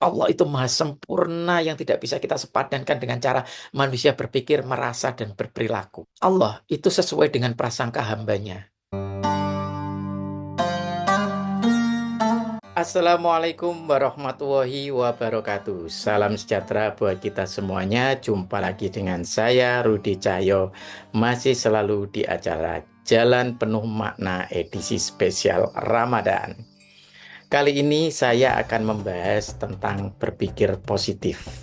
Allah itu maha sempurna yang tidak bisa kita sepadankan dengan cara manusia berpikir, merasa, dan berperilaku. Allah itu sesuai dengan prasangka hambanya. Assalamualaikum warahmatullahi wabarakatuh. Salam sejahtera buat kita semuanya. Jumpa lagi dengan saya, Rudi Cahyo. Masih selalu di acara Jalan Penuh Makna edisi spesial Ramadan. Kali ini saya akan membahas tentang berpikir positif.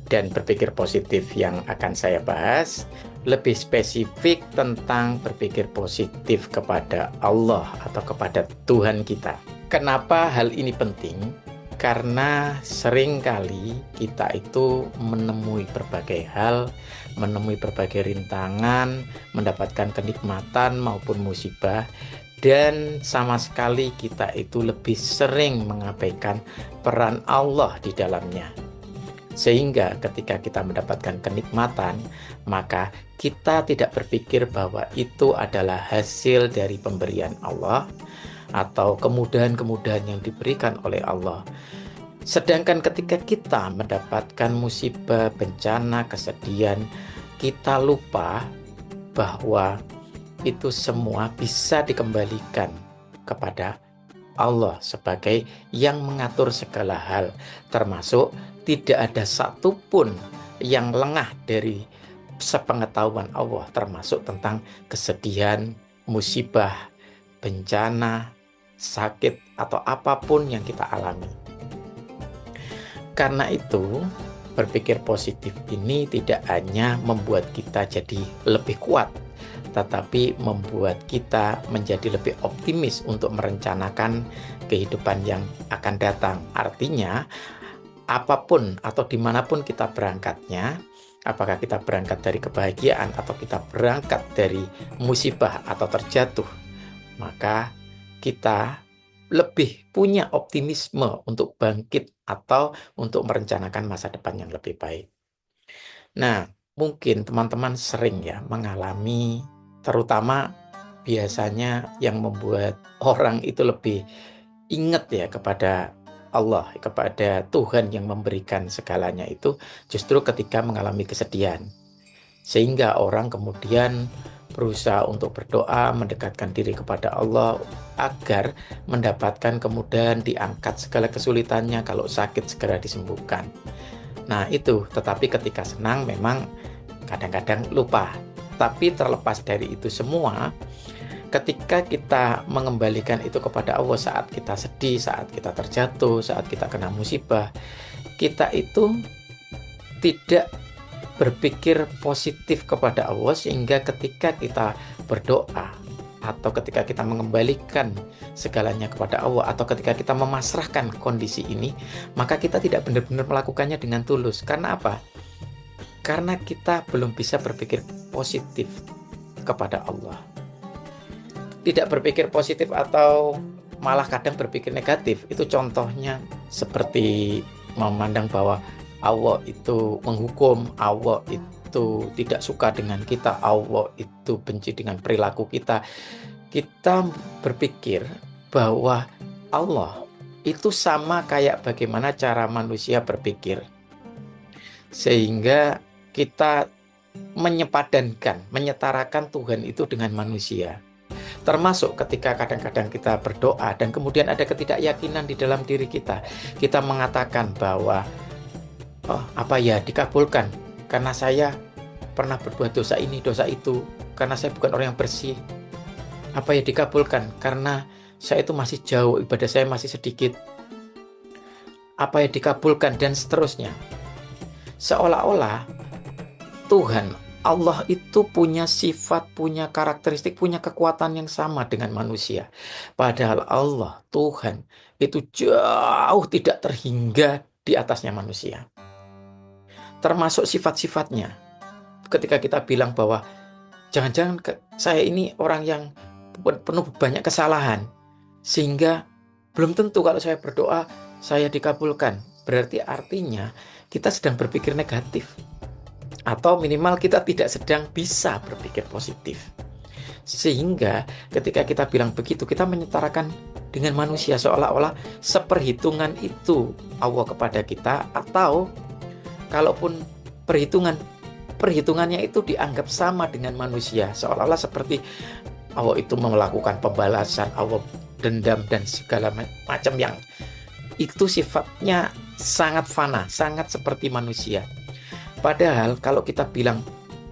Dan berpikir positif yang akan saya bahas lebih spesifik tentang berpikir positif kepada Allah atau kepada Tuhan kita. Kenapa hal ini penting? Karena seringkali kita itu menemui berbagai hal, menemui berbagai rintangan, mendapatkan kenikmatan maupun musibah, dan sama sekali kita itu lebih sering mengabaikan peran Allah di dalamnya. Sehingga ketika kita mendapatkan kenikmatan, maka kita tidak berpikir bahwa itu adalah hasil dari pemberian Allah atau kemudahan-kemudahan yang diberikan oleh Allah. Sedangkan ketika kita mendapatkan musibah, bencana, kesedihan, kita lupa bahwa itu semua bisa dikembalikan kepada Allah sebagai yang mengatur segala hal, termasuk tidak ada satupun yang lengah dari sepengetahuan Allah, termasuk tentang kesedihan, musibah, bencana, sakit, atau apapun yang kita alami. Karena itu, berpikir positif ini tidak hanya membuat kita jadi lebih kuat, tetapi membuat kita menjadi lebih optimis untuk merencanakan kehidupan yang akan datang. Artinya, apapun atau dimanapun kita berangkatnya, apakah kita berangkat dari kebahagiaan atau kita berangkat dari musibah atau terjatuh, maka kita lebih punya optimisme untuk bangkit atau untuk merencanakan masa depan yang lebih baik. Nah, mungkin teman-teman sering ya mengalami, terutama biasanya yang membuat orang itu lebih ingat ya kepada Allah, kepada Tuhan yang memberikan segalanya itu justru ketika mengalami kesedihan. Sehingga orang kemudian berusaha untuk berdoa, mendekatkan diri kepada Allah agar mendapatkan kemudahan, diangkat segala kesulitannya, kalau sakit segera disembuhkan. Nah itu, tetapi ketika senang memang kadang-kadang lupa. Tapi terlepas dari itu semua, ketika kita mengembalikan itu kepada Allah saat kita sedih, saat kita terjatuh, saat kita kena musibah, kita itu tidak berpikir positif kepada Allah, sehingga ketika kita berdoa atau ketika kita mengembalikan segalanya kepada Allah atau ketika kita memasrahkan kondisi ini, maka kita tidak benar-benar melakukannya dengan tulus. Karena apa? Karena kita belum bisa berpikir positif kepada Allah. Tidak berpikir positif atau malah kadang berpikir negatif, itu contohnya seperti memandang bahwa Allah itu menghukum, Allah itu tidak suka dengan kita, Allah itu benci dengan perilaku kita. Kita berpikir bahwa Allah itu sama kayak bagaimana cara manusia berpikir. Sehingga kita menyepadankan, menyetarakan Tuhan itu dengan manusia. Termasuk ketika kadang-kadang kita berdoa dan kemudian ada ketidakyakinan di dalam diri kita. Kita mengatakan bahwa oh, apa ya dikabulkan karena saya pernah berbuat dosa ini, dosa itu, karena saya bukan orang yang bersih. Apa ya dikabulkan karena saya itu masih jauh, ibadah saya masih sedikit. Apa ya dikabulkan dan seterusnya. Seolah-olah Tuhan Allah itu punya sifat, punya karakteristik, punya kekuatan yang sama dengan manusia. Padahal Allah, Tuhan, itu jauh tidak terhingga di atasnya manusia. Termasuk sifat-sifatnya. Ketika kita bilang bahwa jangan-jangan saya ini orang yang penuh banyak kesalahan, sehingga belum tentu kalau saya berdoa, saya dikabulkan. Berarti artinya kita sedang berpikir negatif. Atau minimal kita tidak sedang bisa berpikir positif. Sehingga ketika kita bilang begitu, kita menyetarakan dengan manusia, seolah-olah seperhitungan itu Allah kepada kita, atau kalaupun perhitungannya itu dianggap sama dengan manusia, seolah-olah seperti Allah itu melakukan pembalasan, Allah dendam dan segala macam yang itu sifatnya sangat fana, sangat seperti manusia. Padahal kalau kita bilang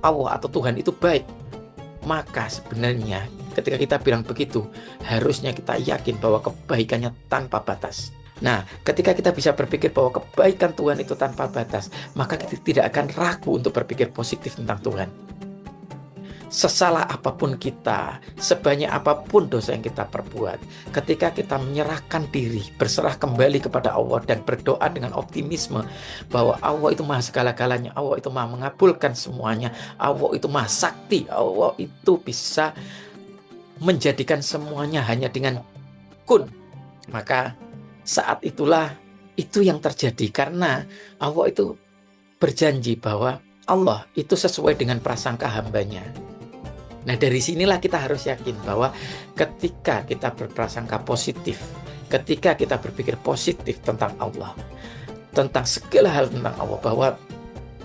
Allah atau Tuhan itu baik, maka sebenarnya ketika kita bilang begitu, harusnya kita yakin bahwa kebaikannya tanpa batas. Nah, ketika kita bisa berpikir bahwa kebaikan Tuhan itu tanpa batas, maka kita tidak akan ragu untuk berpikir positif tentang Tuhan. Sesalah apapun kita, sebanyak apapun dosa yang kita perbuat, ketika kita menyerahkan diri, berserah kembali kepada Allah dan berdoa dengan optimisme bahwa Allah itu maha segala-galanya, Allah itu maha mengabulkan semuanya, Allah itu maha sakti, Allah itu bisa menjadikan semuanya hanya dengan kun. Maka saat itulah itu yang terjadi, karena Allah itu berjanji bahwa Allah itu sesuai dengan prasangka hambanya. Nah, dari sinilah kita harus yakin bahwa ketika kita berprasangka positif, ketika kita berpikir positif tentang Allah, tentang segala hal tentang Allah, bahwa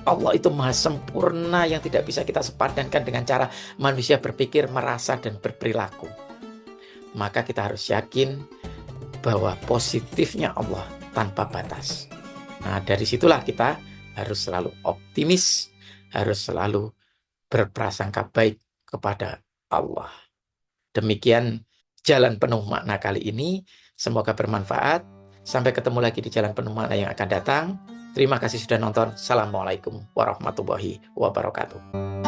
Allah itu maha sempurna yang tidak bisa kita sepadankan dengan cara manusia berpikir, merasa, dan berperilaku. Maka kita harus yakin bahwa positifnya Allah tanpa batas. Nah, dari situlah kita harus selalu optimis, harus selalu berprasangka baik kepada Allah. Demikian jalan penuh makna kali ini. Semoga bermanfaat. Sampai ketemu lagi di jalan penuh makna yang akan datang. Terima kasih sudah nonton. Assalamualaikum warahmatullahi wabarakatuh.